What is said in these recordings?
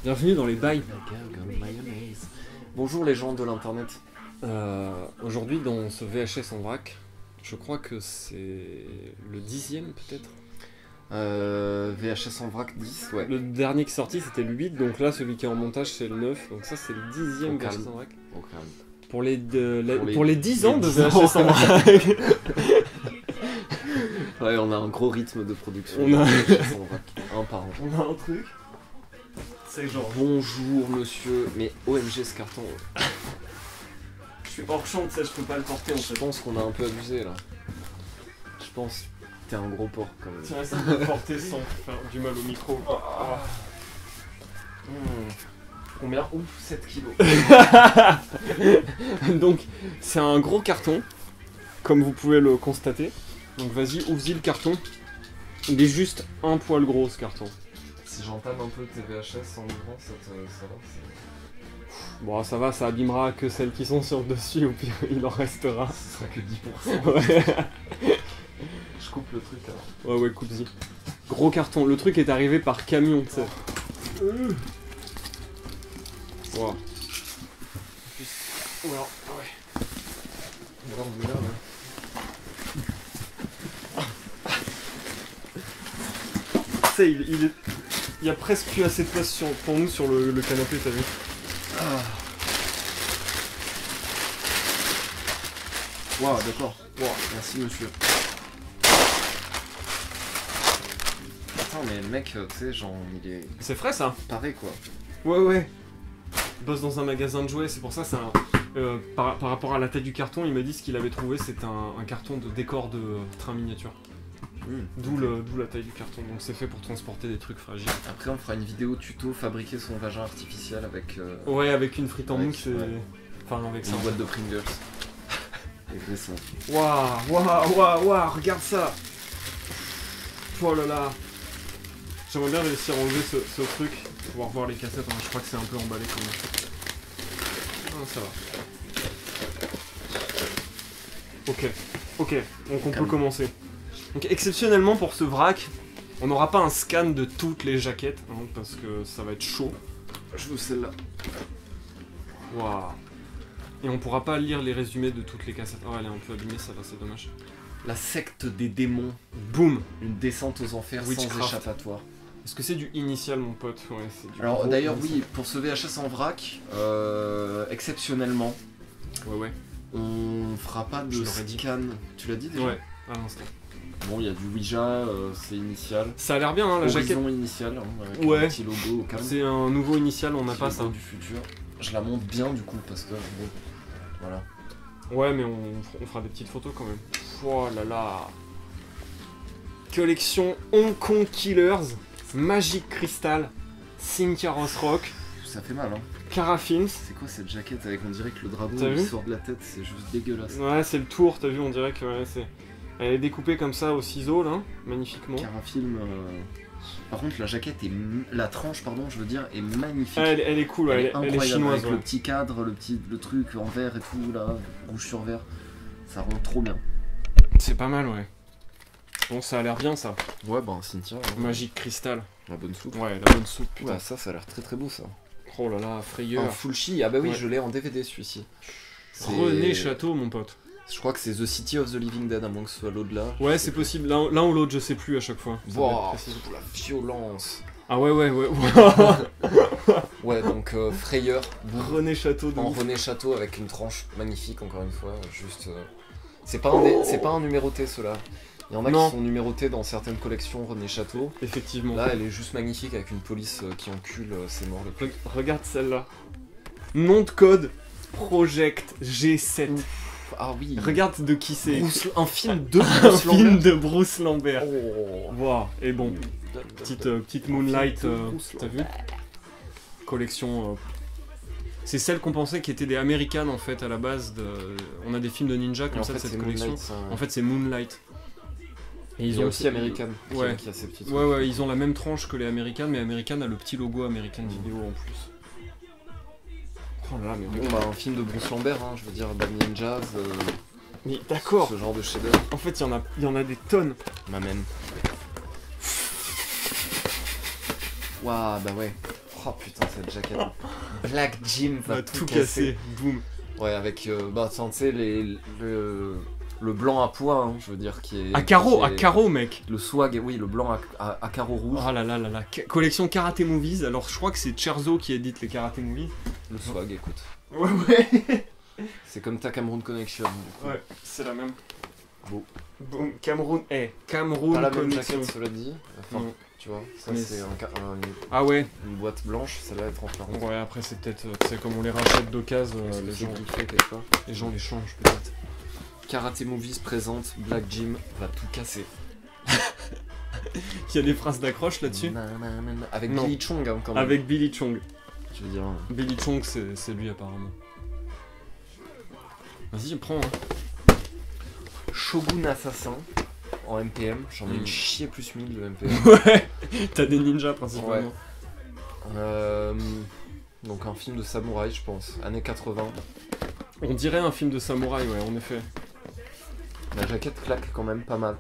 Bienvenue dans les bails. Bonjour les gens de l'internet. Aujourd'hui dans ce VHS en vrac, je crois que c'est le 10e peut-être. VHS en vrac 10, ouais. Le dernier qui est sorti c'était le 8, donc là celui qui est en montage c'est le 9, donc ça c'est le 10e VHS en vrac. Pour les 10 ans de VHS en vrac. Ouais, on a un gros rythme de production. On a VHS en vrac, un par an. On a un truc. C'est genre bonjour monsieur, mais OMG ce carton. Je suis hors champ, tu sais, je peux pas le porter en fait. Je pense qu'on a un peu abusé là. Je pense. T'es un gros porc quand même. Tiens, essaye de le porter sans faire du mal au micro. Combien? Ouf, 7 kilos. Donc, c'est un gros carton, comme vous pouvez le constater. Donc, vas-y, ouvre-y le carton. Il est juste un poil gros ce carton. Si j'entame un peu tes VHS en ouvrant, ça va. Bon, ça va, ça abîmera que celles qui sont sur dessus, ou pire, il en restera. Ce sera que 10%. Ouais. Je coupe le truc alors. Ouais, coupe-y. Gros carton, le truc est arrivé par camion, tu sais. Wow. Alors, ouais. Alors, on est là, Tu sais, il y a presque plus assez de place pour nous sur le canapé, t'as vu? Waouh, d'accord. Wow, merci monsieur. Attends, mais le mec, tu sais, genre, il est... C'est frais ça? Pareil quoi. Ouais. Il bosse dans un magasin de jouets, c'est pour ça, c'est un... par rapport à la taille du carton, il m'a dit ce qu'il avait trouvé, c'était un carton de décor de train miniature. D'où la taille du carton, donc c'est fait pour transporter des trucs fragiles. Après on fera une vidéo tuto fabriquer son vagin artificiel avec... Ouais, avec une frite en mousse et... Ouais. Enfin avec ça. Une boîte de Pringles. Et graissant. Waouh, regarde ça. Oh là là. J'aimerais bien réussir à enlever ce truc, pouvoir voir les cassettes, je crois que c'est un peu emballé quand même. Ah, ça va. Ok, donc on peut commencer. Donc exceptionnellement pour ce vrac, on n'aura pas un scan de toutes les jaquettes, hein, parce que ça va être chaud. Je veux celle-là. Waouh. Et on pourra pas lire les résumés de toutes les cassettes. Oh, elle est un peu abîmée, ça va, c'est dommage. La secte des démons. Boum. Une descente aux enfers Witchcraft. sans échappatoire. Est-ce que c'est du initial, mon pote? Ouais, c'est du... Alors d'ailleurs oui, pour ce VHS en vrac, exceptionnellement, Ouais. on fera pas de scan. Tu l'as dit déjà? Ouais, à l'instant. Bon, il y a du Ouija, c'est initial. Ça a l'air bien, hein, la jaquette. Horizon initial, hein, avec Ouais. un petit logo au calme. C'est un nouveau initial, on n'a Petit pas logo ça. du futur. Je la monte bien du coup parce que bon, voilà. Ouais, mais on fera des petites photos quand même. Oh là là. Collection Hong Kong Killers, Magic Crystal, Cynthia Ross Rock, Ça fait mal hein. Cara Films. C'est quoi cette jaquette avec on dirait que le drapeau T'as il vu sort de la tête, c'est juste dégueulasse. Ouais, c'est le tour, t'as vu, on dirait que ouais, c'est... Elle est découpée comme ça au ciseau là, magnifiquement. Carafilm. Par contre la jaquette est... La tranche pardon je veux dire est magnifique. Ah, elle est cool, elle est incroyable chinoise. avec Ouais. le petit cadre, le truc en vert et tout là, rouge sur vert. Ça rend trop bien. C'est pas mal, ouais. Bon, ça a l'air bien ça. Ouais bah Cynthia. Magic Crystal. La bonne soupe. Ouais, la bonne soupe, putain. Ouais, ça a l'air très très beau ça. Oh là là, frayeur. En full chi, ah bah oui Ouais. je l'ai en DVD celui-ci. René Château, mon pote. Je crois que c'est The City of the Living Dead, à moins que ce soit l'au-delà. Ouais, c'est possible, l'un ou l'autre, je sais plus à chaque fois. Ça doit être Wow, précis. la violence. Ah ouais. Ouais, donc Frayeur, René Château de en ouf. René Château avec une tranche magnifique, encore une fois. Juste. C'est pas un numéroté, ceux-là. Il y en a Non. qui sont numérotés dans certaines collections René Château. Effectivement. Là, elle est juste magnifique avec une police qui encule ses morts les plus. Regarde celle-là. Nom de code Project G7. Ah oui. Regarde de qui c'est. Un film de Un Bruce film Lambert. de Bruce Lambert. Oh. Wow. Et bon, petite Moonlight, Bruce t'as vu? Collection. C'est celle qu'on pensait qui était des American en fait à la base. On a des films de ninja Et comme en ça de fait, cette c'est collection. Moonlight, ça. En fait, c'est Moonlight. Et Ils ont aussi American, Ouais. qui a ses petites. Ouais, ils ont la même tranche que les American, mais American a le petit logo American Video en plus. Oh là là, mais Bon, bah, un film de Bruce Lambert, hein, je veux dire, Damien Jazz, Mais d'accord. ce genre de chef-d'œuvre. En fait, il y en a des tonnes. Ma même. Waouh, bah ouais. Oh putain, cette jaquette. Black Jim va tout casser. Boum. Ouais, avec, bah, tu sais, le blanc à pois, hein, je veux dire, qui est... À carreaux, qui est- à carreaux, mec. Le swag, oui, le blanc à carreaux rouges. Oh là là là là. Collection Karate Movies. Alors, je crois que c'est Cherzo qui édite les Karate Movies. Le swag, écoute. Ouais. C'est comme ta Cameroun Connection. Du coup. Ouais, c'est la même. Beau. Boum. Cameroun. Cameroun Pas la même Connection. jaquette, cela dit. Enfin, Non. tu vois, ça Mais c'est Ah ouais. une boîte blanche, celle-là est transparente. Ouais, après, c'est peut-être. Tu sais, comme on les rachète d'occasion, Les les gens quelque part. les changent peut-être. Karate Movies présente Black Jim va tout casser. Il y a des phrases d'accroche là-dessus. Avec Non. Billy Chong, hein, quand même. Avec Billy Chong. Je veux dire. Billy Chong, c'est lui apparemment. Vas-y, prends. Hein. Shogun Assassin en MPM. J'en ai une chier plus 1000 de MPM. Ouais. T'as des ninjas principalement. Donc un film de samouraï, je pense. Années 80. On dirait un film de samouraï, ouais, en effet. La jaquette claque quand même pas mal.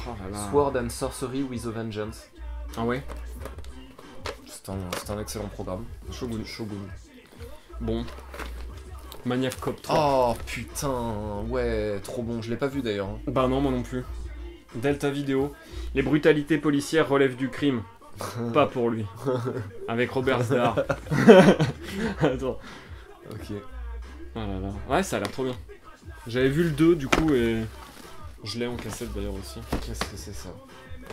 Oh là là. Sword and Sorcery with a Vengeance. Ah ouais. C'est un excellent programme. Shogun. Shogun. Bon. Maniac Cop 3. Oh putain, ouais, trop bon. Je l'ai pas vu d'ailleurs. Hein. Bah non, moi non plus. Delta Vidéo. Les brutalités policières relèvent du crime. Pas pour lui. Avec Robert Starr. Attends. Ok. Oh là là. Ouais, ça a l'air trop bien. J'avais vu le 2 du coup et je l'ai en cassette d'ailleurs aussi. Qu'est-ce que c'est ça?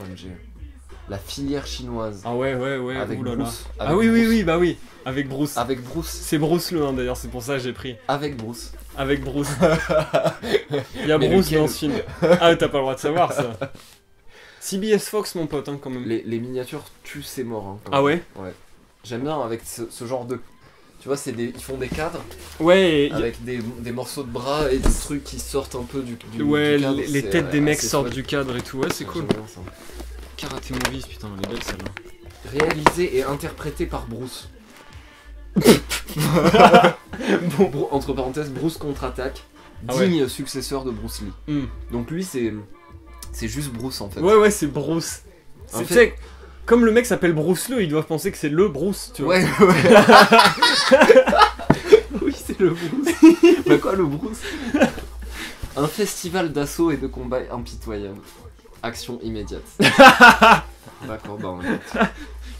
OMG. La filière chinoise. Ah ouais, Avec oulala. Bruce. Ah Avec oui, Bruce. bah oui. Avec Bruce. Avec Bruce. C'est Bruce le 1 d'ailleurs, c'est pour ça que j'ai pris. Avec Bruce. Avec Bruce. Il y a Mais Bruce lequel dans ce film. Ah, t'as pas le droit de savoir ça. CBS Fox, mon pote, hein, quand même. Les miniatures tuent ses morts. Hein, quand Ah même. ouais? J'aime bien avec ce genre de. Tu vois, ils font des cadres Ouais, et avec des morceaux de bras et des trucs qui sortent un peu du ouais, du cadre. les C'est, têtes des mecs assez sortent chouette. du cadre et tout. Ouais, c'est cool. J'aime bien ça. Karate Movies, putain, elle est belle celle-là. Réalisé et interprété par Bruce. Entre parenthèses, Bruce contre-attaque, Ah ouais. digne successeur de Bruce Lee. Hmm. Donc lui, c'est juste Bruce en fait. Ouais, c'est Bruce. En C'est, fait- tu sais, comme le mec s'appelle Bruce Lee, ils doivent penser que c'est le Bruce, tu vois. Ouais. Oui, c'est le Bruce. Bah quoi, le Bruce? Un festival d'assaut et de combat impitoyable. Action immédiate. D'accord, bah on est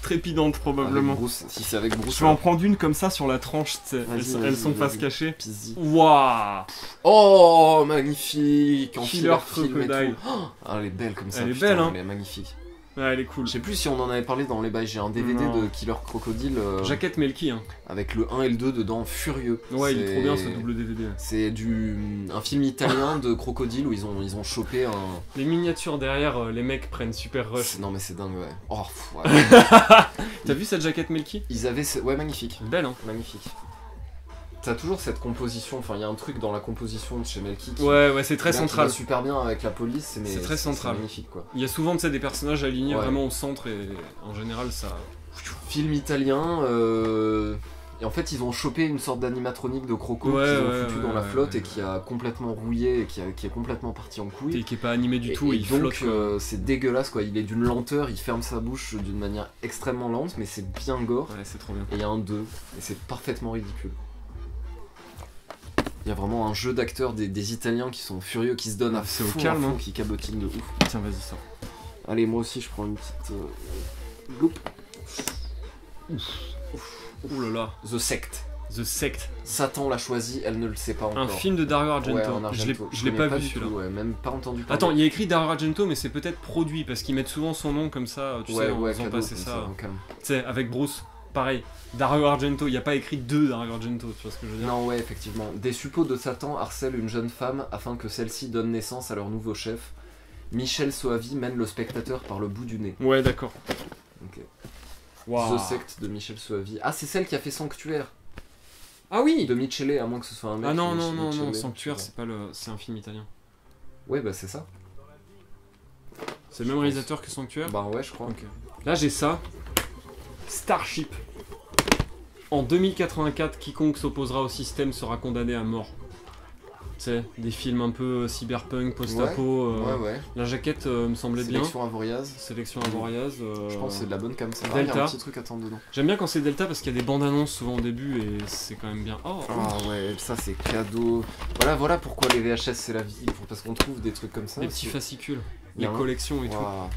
Trépidante, avec probablement. Bruce. Si c'est avec Bruce, Je vais en prendre une comme ça sur la tranche, tu sais. Vas-y, Elles sont vas-y. face cachée. Pizzi. Waouh. Oh, magnifique! En Killer film et Crocodile. tout. Oh, ah, elle est belle comme ça. Elle est putain, belle, hein. Elle est magnifique. Ouais, elle est cool. Je sais plus si on en avait parlé dans les bails. J'ai un DVD Non. de Killer Crocodile Jaquette Melky, hein. avec le 1 et le 2 dedans, furieux. Ouais, il est C'est- trop bien ce double DVD. C'est un film italien de crocodile où ils ont chopé un. Les miniatures derrière, les mecs prennent super rush. Non mais c'est dingue, ouais. Oh, ouais. T'as vu cette jaquette Melky? Ils avaient. Ouais, magnifique. Belle, hein. Magnifique. T'as toujours cette composition, enfin il y a un truc dans la composition de chez Melky qui, Ouais, c'est très qui va central. super bien avec la police, mais C'est très central. magnifique quoi. Il y a souvent, tu sais, des personnages alignés Ouais. vraiment au centre et en général, ça... Film italien, et en fait ils ont chopé une sorte d'animatronique de croco Ouais, qu'ils ont ouais, foutu ouais, dans la ouais, flotte ouais. et qui a complètement rouillé et qui est complètement parti en couille. Qui est pas animé du tout et, il donc flotte. quoi. c'est dégueulasse quoi, il est d'une lenteur, il ferme sa bouche d'une manière extrêmement lente mais c'est bien gore. Ouais, c'est trop bien. Et il y a un 2, et c'est parfaitement ridicule. Il y a vraiment un jeu d'acteurs des Italiens qui sont furieux, qui se donnent à C'est au fond, calme, hein. qui cabotinent de ouf. Tiens, vas-y, sors. Allez, moi aussi je prends une petite... loupe. Ouh là là. The Sect. The Sect. Satan l'a choisi, elle ne le sait pas encore. Un film de Dario Argento. Ouais, en je l'ai Argento. je l'ai connais pas vu du celui-là. tout, ouais, même pas entendu parler. Attends, il y a écrit Dario Argento, mais c'est peut-être produit parce qu'ils mettent souvent son nom comme ça, tu sais, en faisant cadeau, passer comme ça. au calme. Tu sais, avec Bruce, pareil. Dario Argento, il n'y a pas écrit de Dario Argento, tu vois ce que je veux dire? Non, ouais, effectivement. Des suppôts de Satan harcèlent une jeune femme afin que celle-ci donne naissance à leur nouveau chef. Michel Soavi mène le spectateur par le bout du nez. Ouais, d'accord. Ok. Waouh. The Sect de Michel Soavi. Ah, c'est celle qui a fait Sanctuaire. Ah oui. De Michele, à moins que ce soit un mec. Ah non, Mich- non, non, non, Michele, Sanctuaire, je sais c'est pas le... C'est un film italien. pas. Ouais, bah c'est ça. C'est le même réalisateur que Sanctuaire? Bah ouais, je crois. Ok. Là j'ai ça. Starship. En 2084, quiconque s'opposera au système sera condamné à mort. Tu sais, des films un peu cyberpunk, post-apo. Ouais. La jaquette me semblait bien. Sélection Avoriaz. Sélection Avoriaz. Je pense que c'est de la bonne cam. Ça Delta. il y a un petit truc à attendre dedans. J'aime bien quand c'est Delta parce qu'il y a des bandes annonces souvent au début et c'est quand même bien. Oh, Ah ouais, ça c'est cadeau. Voilà pourquoi les VHS c'est la vie. Parce qu'on trouve des trucs comme ça. les petits fascicules, Il y les a un- collections et tout. Waouh.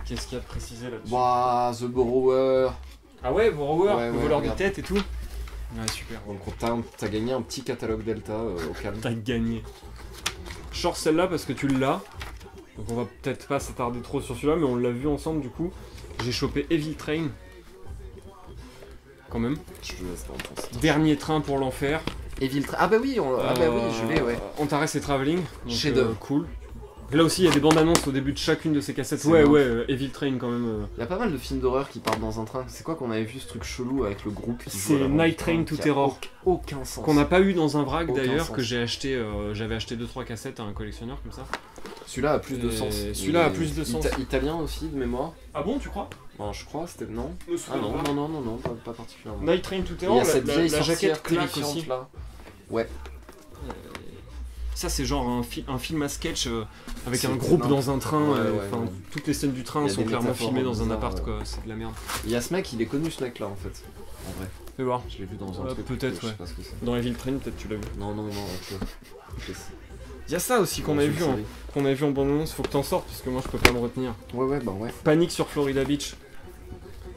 Qu'est-ce qu'il y a de précisé là-dessus? Waouh, The Borrower. Ah ouais, Borrower, Ouais, le ouais, voleur de regarde. tête et tout. Ouais, super. Donc t'as gagné un petit catalogue Delta au calme. T'as gagné. Je sors celle-là parce que tu l'as. Donc on va peut-être pas s'attarder trop sur celui-là, mais on l'a vu ensemble du coup. J'ai chopé Evil Train. Quand même. Je te laisse dans ton sens. Dernier train pour l'enfer. Ah bah oui, je l'ai, ouais. Antares et Traveling. Donc, Chef-d'œuvre. cool. Là aussi, il y a des bandes annonces au début de chacune de ces cassettes. C'est Ouais, ouf. ouais, Evil Train quand même. Il y a pas mal de films d'horreur qui partent dans un train. C'est quoi qu'on avait vu ce truc chelou avec le groupe qui C'est joue à l'avant Night du train, Train to qui a Terror. Aucun sens. Qu'on n'a pas eu dans un vrac Aucun d'ailleurs, sens. que j'ai acheté. J'avais acheté 2-3 cassettes à un collectionneur comme ça. Celui-là a plus de Et sens. celui-là Il a est plus de sens. Italien aussi de mémoire. Ah bon, tu crois? Non, je crois, c'était. Non. Me Ah souviens pas. non, pas particulièrement. Night Train to Et il Terror, y a cette vieille la sorcière jaquette claque terrifiante aussi. là. Ouais. Ça c'est genre un film à sketch avec C'est un groupe énorme. dans un train. Ouais, enfin, ouais. toutes les scènes du train Il y a sont des clairement métaphores filmées dans un bizarres, appart ouais. quoi. C'est de la merde. Il y a ce mec, il est connu ce mec là en fait. En vrai. Fais voir. Je l'ai vu dans un Ouais, truc. peut-être, Je sais ouais. pas ce que c'est. Dans Evil Train, peut-être tu l'as vu. Non, ok. Il y a ça aussi qu'on avait vu, qu'on avait vu en bande-annonce. Faut que t'en sortes parce que moi je peux pas me retenir. Ouais, bah ouais. Panique sur Florida Beach.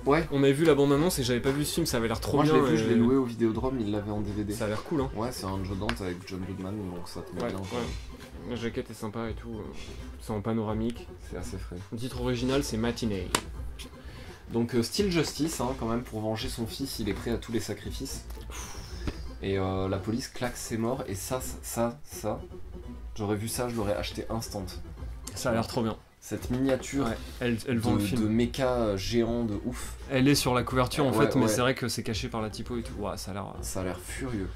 Ouais. On avait vu la bande-annonce et j'avais pas vu ce film. Ça avait l'air trop Moi bien. je l'ai vu, et- je l'ai loué au Vidéodrome, il l'avait en DVD. Ça a l'air cool hein. Ouais, c'est un Joe Dante avec John Goodman, donc ça te met Ouais, bien. ouais. La jaquette est sympa et tout. C'est en panoramique. C'est assez frais. Le titre original c'est Matinee. Donc Steel Justice, hein, quand même, pour venger son fils, il est prêt à tous les sacrifices. Et la police claque ses morts, et ça, j'aurais vu ça, je l'aurais acheté instant. Ça a l'air trop bien. Cette miniature Ouais. Elle vend le de film. méca géant de ouf, Elle est sur la couverture en Ouais, fait, mais ouais. c'est vrai que c'est caché par la typo et tout. Ouais, ça a l'air. ça a l'air furieux.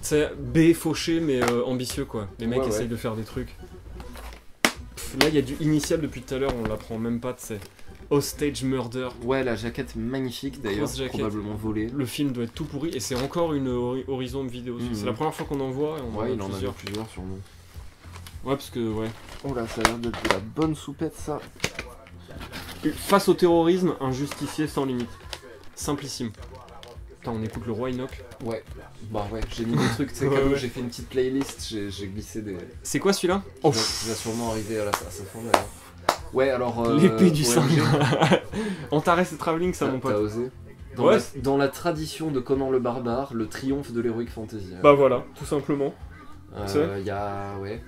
C'est B fauché mais ambitieux quoi. Les mecs Ouais, essayent ouais. de faire des trucs. Là il y a du initial depuis tout à l'heure, on l'apprend même pas, tu sais. Hostage Murder. Ouais, la jaquette magnifique d'ailleurs, Grosse jaquette. probablement volée. Le film doit être tout pourri et c'est encore une Horizon vidéo. Mhm. C'est la première fois qu'on en voit et on en Ouais, a il en avait plusieurs. plusieurs sûrement. Ouais parce que ouais. Oh là, ça a l'air d'être de la bonne soupette ça. Face au terrorisme, un justicier sans limite. Simplissime. Putain, on écoute le roi Enoch. Ouais, bah ouais, j'ai mis des trucs, tu sais, Ouais, cadeau, ouais. j'ai fait une petite playlist, j'ai glissé des... C'est quoi celui-là qui va sûrement arriver à sa fin d'ailleurs. Ouais, alors... L'épée du OMG, singe. Antares et Traveling, ça mon T'as pote. osé. Ouais. Dans la tradition de Conan le Barbare, le triomphe de l'Heroic Fantasy. Bah voilà, tout simplement. c'est Il y a... Ouais.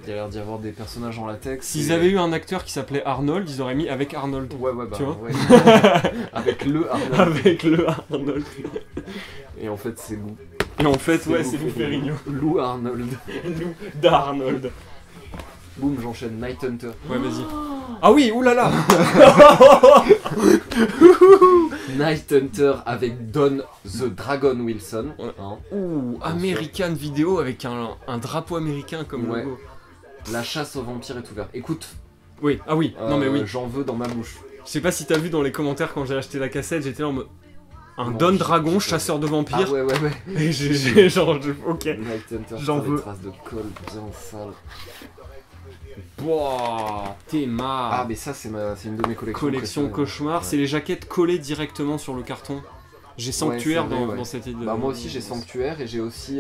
Il y a l'air d'y avoir des personnages en latex. S'ils et- avaient eu un acteur qui s'appelait Arnold, ils auraient mis avec Arnold. Ouais, bah Tu vois ouais. Avec le Arnold. Avec le Arnold. Et en fait, c'est Lou. Et en fait, ouais, Lou c'est Lou Ferrigno. Lou Arnold. Lou d'Arnold. Boum, j'enchaîne. Night Hunter. Ouais, vas-y. Ah oui, oulala. Night Hunter avec Don the Dragon Wilson. Ouais. Hein. Ouh, American Vidéo avec un drapeau américain comme Ouais. logo. La chasse aux vampires est ouverte. Écoute, Oui, ah oui, non mais oui. j'en veux dans ma bouche. Je sais pas si t'as vu dans les commentaires quand j'ai acheté la cassette, j'étais là en mode. Un Non, Don j'ai- Dragon, j'ai- chasseur de Ah vampires. ouais. Et j'ai genre, ok. Night Hunter, J'en t'as des veux. traces de colle bien sales. Boah, t'es Ah, marre. mais ça, c'est une de mes collections. Collection préférées. cauchemar, Ouais. c'est les jaquettes collées directement sur le carton. J'ai Sanctuaire c'est vrai, dans, ouais. dans cette idée. Bah, moi aussi, j'ai Sanctuaire et j'ai aussi.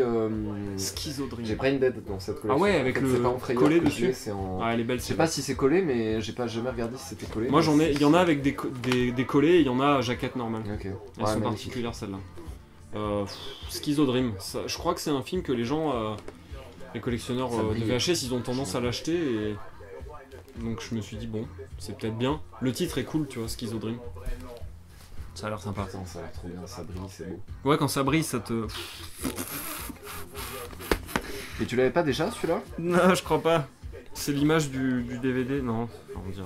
Schizodream. J'ai Brain Dead dans cette collection. Ah ouais, En avec fait, le c'est pas en frayeur collé que je l'ai, dessus. c'est en... Ah, elle est belle, Je sais c'est pas si c'est collé, mais j'ai pas jamais regardé si c'était collé. Moi mais j'en ai, c'est- il y en a avec des collés et il y en a à jaquette normale. Ok. Elles Ouais, sont magnifique. particulières celles-là. Schizodream, je crois que c'est un film que les gens, les collectionneurs Ça de brille. VHS, ils ont tendance à l'acheter et donc je me suis dit bon, c'est peut-être bien. Le titre est cool, tu vois, Schizodream. Ça a l'air sympa. Putain, ça a l'air trop bien, ça brille, c'est beau. Ouais, quand ça brille, ça te. Et tu l'avais pas déjà celui-là? Non, je crois pas. C'est l'image du DVD, non, on dirait.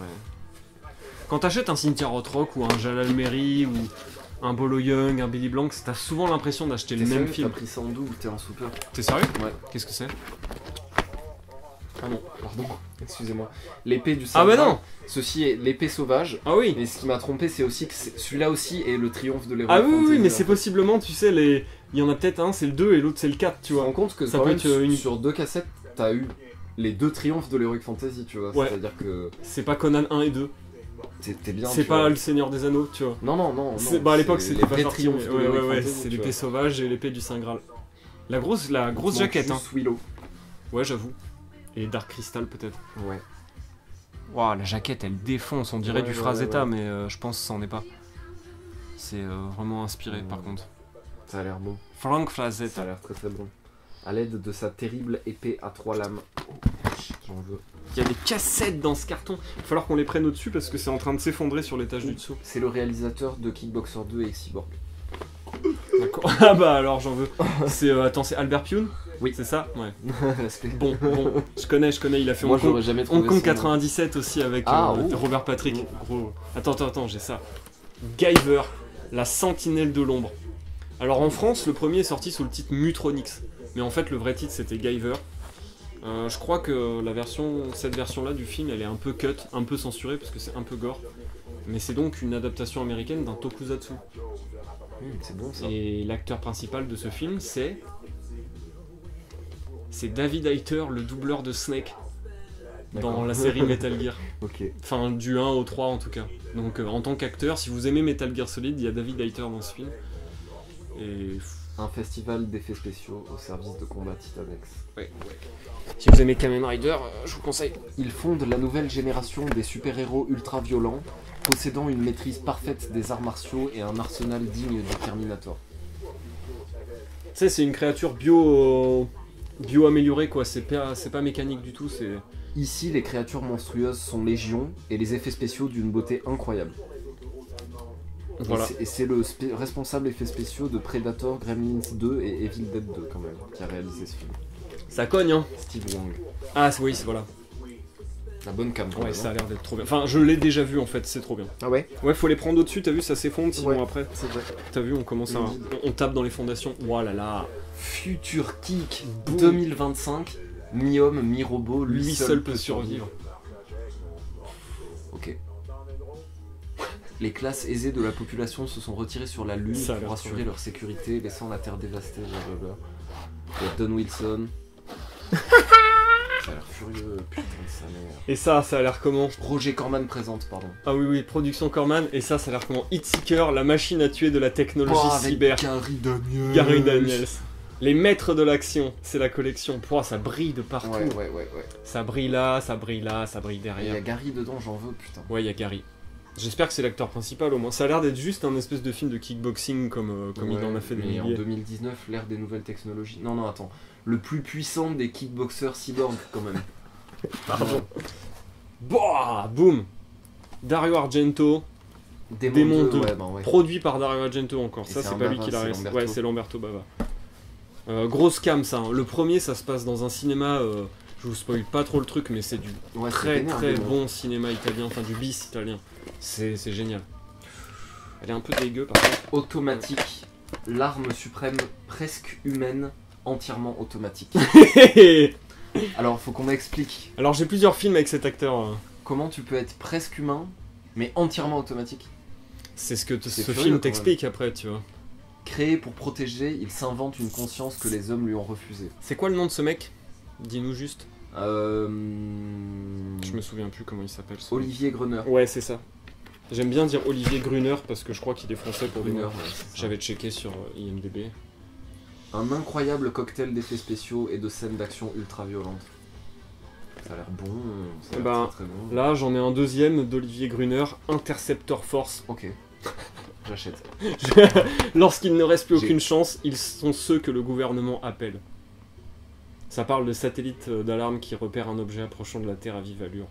Quand t'achètes un Cynthia Rothrock ou un Jalal Merri ou un Bolo Young, un Billy Blanc, t'as souvent l'impression d'acheter le T'es même sérieux, film. T'as pris ça en double, t'es un super. T'es sérieux? Ouais. Qu'est-ce que c'est? Ah non, pardon, excusez-moi. L'épée du Ah Saint-Graal. bah non. Ceci est l'épée sauvage. Ah oui. Mais ce qui m'a trompé, c'est aussi que celui-là aussi est le triomphe de l'héroïque Ah oui, oui, fantasy, mais en c'est fait. possiblement, tu sais, il y en a peut-être un, c'est le 2 et l'autre c'est le 4, tu Tu te rends vois. compte que Ça quand peut même, être une- sur 2 cassettes, t'as eu les 2 triomphes de l'heroic fantasy, tu vois. Ouais. C'est-à-dire que C'est pas Conan 1 et 2. t'es bien. C'est tu pas vois. le Seigneur des Anneaux, tu vois. Non, non, non. C'est- non, Bah à l'époque c'est c'était les pas vrais sorti. triomphes mais de ouais, l'heroic ouais, fantasy, c'est tu l'épée vois. sauvage et l'épée du Saint Graal. La grosse Il te jaquette, manque hein. juste Willow. Ouais, j'avoue. Et Dark Crystal peut-être. Ouais. Waouh, la jaquette elle défonce, on dirait Ouais, du ouais, Frazetta, ouais. mais je pense que ça en est pas. C'est vraiment inspiré par contre. Ça a l'air beau. Frank Ça Frazetta. a l'air très très bon. À l'aide de sa terrible épée à 3 lames. J'en veux. Il y a des cassettes dans ce carton. Il va falloir qu'on les prenne au-dessus parce que c'est en train de s'effondrer sur l'étage du dessous. C'est le réalisateur de Kickboxer 2 et Cyborg. D'accord. Ah bah alors j'en veux. C'est attends, c'est Albert Pune. Oui. C'est ça. Ouais. Respect. Bon, je connais. Il a fait Moi Hong Kong. j'aurais jamais trouvé Hong Kong son nom. 97 aussi avec Ah, oh. Robert Patrick. Gros. Attends, j'ai ça. Guyver, la sentinelle de l'ombre. Alors en France, le premier est sorti sous le titre Mutronix. Mais en fait, le vrai titre c'était Guyver. Je crois que cette version-là du film, elle est un peu cut, un peu censurée parce que c'est un peu gore. Mais c'est donc une adaptation américaine d'un tokusatsu. C'est bon ça. Et l'acteur principal de ce film, c'est David Hayter, le doubleur de Snake dans D'accord. la série Metal Gear. Ok. Enfin, du 1 au 3 en tout cas. Donc en tant qu'acteur, si vous aimez Metal Gear Solid, il y a David Hayter dans ce film. Et Un festival d'effets spéciaux au service de combat Titanex. si vous aimez Kamen Rider, je vous conseille. Il fonde la nouvelle génération des super-héros ultra-violents, possédant une maîtrise parfaite des arts martiaux et un arsenal digne du Terminator. Tu sais, c'est une créature bio améliorée quoi, c'est pas mécanique du tout, c'est... Ici, les créatures monstrueuses sont légion et les effets spéciaux d'une beauté incroyable. Voilà. Et c'est le responsable effets spéciaux de Predator, Gremlins 2 et Evil Dead 2 quand même, qui a réalisé ce film. Ça cogne hein. Steve Wong. Ah oui, voilà. La bonne cam. Ouais, ça a l'air d'être trop bien. Enfin, je l'ai déjà vu en fait, c'est trop bien. Ah ouais. Ouais, faut les prendre au-dessus, t'as vu, ça s'effondre, sinon Ouais. après, C'est vrai. t'as vu, on commence à... On tape dans les fondations. Voilà là. Future Kick Boum. 2025, mi-homme, mi-robot, Lui seul peut survivre. Ok. Les classes aisées de la population se sont retirées sur la Lune Ça a l'air pour trop assurer bien. leur sécurité, laissant la Terre dévastée, blablabla. Il y a Don Wilson. Ça a l'air furieux, putain de sa mère. Et ça a l'air comment? Roger Corman présente, pardon. Ah oui, production Corman, et ça a l'air comment? Hitseeker, la machine à tuer de la technologie Oh, avec cyber. Gary Daniels. Gary Daniels. Les maîtres de l'action, c'est la collection. Pouah, ça brille de partout. Ouais. Ça brille là, ça brille là, ça brille Et il y a derrière. Gary dedans, j'en veux, putain. Ouais, il y a Gary. J'espère que c'est l'acteur principal au moins. Ça a l'air d'être juste un espèce de film de kickboxing comme il en a fait des mais en milliers. 2019, l'ère des nouvelles technologies. Non, attends. Le plus puissant des kickboxers cyborg, quand même. Pardon. Boah, boum. Dario Argento, Démon Démon 2. 2, ouais. produit par Dario Argento encore. Et Ça, c'est c'est un pas lui Bava, qui l'a c'est réalisé. Lamberto. Ouais, c'est Lamberto Bava. Grosse cam ça. Hein. Le premier, ça se passe dans un cinéma. Je vous spoil pas trop le truc, mais c'est du Ouais, c'est très vénère, très Démon. bon cinéma italien, enfin du bis italien. C'est génial. Elle est un peu dégueu par contre. Automatique, l'arme suprême presque humaine, entièrement automatique. Alors, faut qu'on m'explique Alors j'ai plusieurs films avec cet acteur. comment tu peux être presque humain, mais entièrement automatique. C'est ce que C'est ce curieux, film quand t'explique après, tu vois. Créé pour protéger, il s'invente une conscience que les hommes lui ont refusée. C'est quoi le nom de ce mec? Dis-nous juste. Euh... Je me souviens plus comment il s'appelle. ce Olivier Gruner. mec. Ouais, c'est ça. J'aime bien dire Olivier Gruner parce que je crois qu'il est français pour des Gruner, mots. ouais, c'est ça. J'avais checké sur IMDb. Un incroyable cocktail d'effets spéciaux et de scènes d'action ultra violentes. Ça a l'air bon, ça a l'air Ben, très bon. Là, j'en ai un deuxième d'Olivier Gruner, Interceptor Force. Ok, j'achète. Lorsqu'il ne reste plus J'ai- aucune chance, ils sont ceux que le gouvernement appelle. Ça parle de satellites d'alarme qui repèrent un objet approchant de la Terre à vive allure.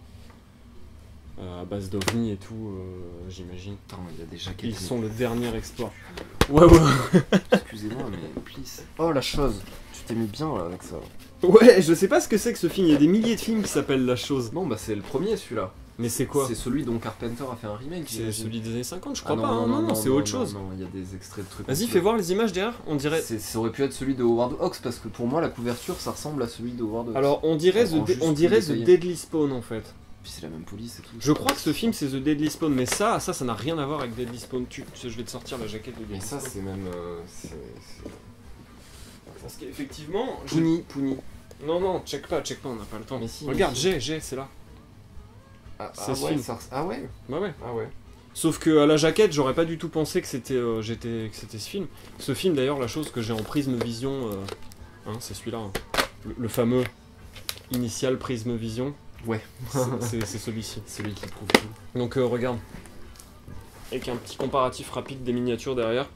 À base d'ovnis et tout, j'imagine. Putain, il y a des jaquettes. Ils sont le dernier exploit. Ouais. Excusez-moi, mais please. Oh la chose, tu t'es mis bien là avec ça. Ouais, je sais pas ce que c'est que ce film. Il y a des milliers de films qui s'appellent La Chose. Non, bah c'est le premier celui-là. Mais c'est quoi? C'est celui dont Carpenter a fait un remake. C'est j'imagine. celui des années 50, je Ah crois pas. hein. Non, c'est autre chose. Non, il y a des extraits de trucs. Vas-y, honteux. fais voir les images derrière. On dirait. Ça aurait pu être celui de Howard Hawks parce que pour moi la couverture ça ressemble à celui de Howard Hawks. Alors, on dirait En juste on dirait plus The détaillé. Deadly Spawn en fait. Puis c'est la même police et tout. Je crois que ce film c'est The Deadly Spawn, mais ça n'a rien à voir avec Deadly Spawn. Je vais te sortir la jaquette de Mais Deadly ça Spawn. c'est même. Parce qu'effectivement. Pouni. Non, check pas, on n'a pas le temps. Mais si, Regarde, mais c'est là. Ah ce ouais, film. ah ouais. Bah ouais. Ah ouais. Sauf que à la jaquette, j'aurais pas du tout pensé que c'était que c'était ce film. Ce film d'ailleurs, la chose que j'ai en Prisme Vision, c'est celui-là, hein. Le fameux initial Prisme Vision. Ouais. C'est celui-ci. Celui qui prouve tout. Donc regarde, avec un petit comparatif rapide des miniatures derrière.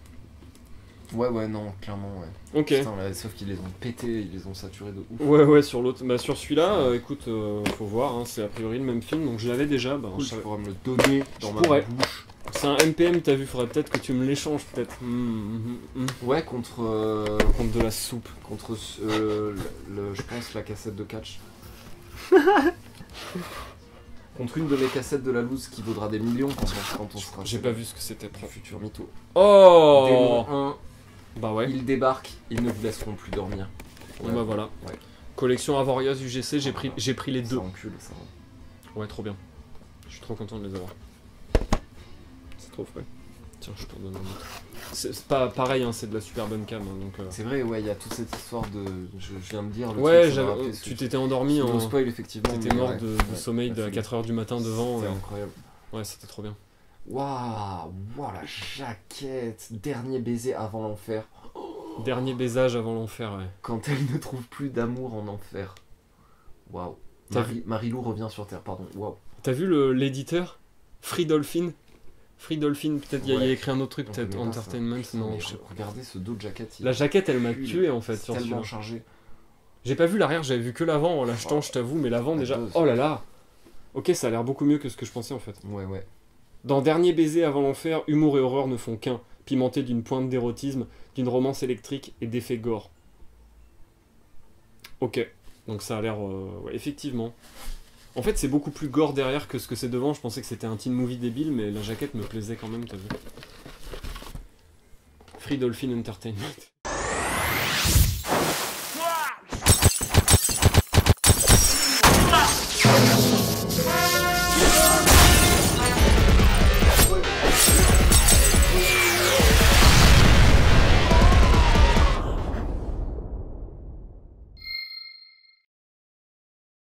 Ouais, non, clairement, ouais. Ok. Putain, là, sauf qu'ils les ont pétés, ils les ont saturés de ouf. Ouais, sur l'autre. Bah sur celui-là, écoute, faut voir, hein, c'est a priori le même film, donc je l'avais déjà. Bah, Cool, je tu savais- pourras me le donner dans ma pourrais. bouche. C'est un MPM, t'as vu, faudrait peut-être que tu me l'échanges, peut-être. Ouais, contre. Contre de la soupe. Contre je pense la cassette de catch. Contre une de mes cassettes de la loose qui vaudra des millions quand on sera. J'ai pas vu ce que c'était. Pro futur mytho. Oh Démon 1, Bah ouais. ils débarquent, ils ne vous laisseront plus dormir. Bon bah voilà. Ouais. Collection Avoriaz UGC, j'ai pris les Ça deux. encule, ça. Ouais, trop bien. Je suis trop content de les avoir. C'est trop frais. Tiens, je t'en donne un autre. C'est pas pareil, hein, c'est de la super bonne cam. Hein, donc, C'est vrai, ouais, il y a toute cette histoire de. Je viens de dire. Le ouais, truc, ça m'a rappelé tu ce- t'étais endormi ce en. no spoil, effectivement. T'étais mais mort ouais, de ouais, sommeil la à folie. 4h du matin devant. C'était incroyable. Ouais, c'était trop bien. Waouh, la jaquette. Dernier baiser avant l'enfer. Dernier baisage avant l'enfer, ouais. Quand elle ne trouve plus d'amour en enfer. Waouh. T'as Marie-Lou revient sur Terre, pardon. Waouh. T'as vu l'éditeur Free Dolphin, peut-être il y a Ouais. écrit un autre truc, On peut-être connaît pas ça. Entertainment, Putain, non, mais je sais pas. regardez ce dos de jaquette. La jaquette, elle m'a pue, tué en fait C'est sur tellement celui-là. chargé. J'ai pas vu l'arrière, j'avais vu que l'avant en l'achetant, je t'avoue, mais l'avant La déjà. dose. Oh là là. Ok, ça a l'air beaucoup mieux que ce que je pensais en fait. Ouais. Dans Dernier baiser avant l'enfer, humour et horreur ne font qu'un, pimenté d'une pointe d'érotisme, d'une romance électrique et d'effets gore. Ok, donc ça a l'air... ouais, effectivement. En fait, c'est beaucoup plus gore derrière que ce que c'est devant. Je pensais que c'était un teen movie débile, mais la jaquette me plaisait quand même, t'as vu. Free Dolphin Entertainment.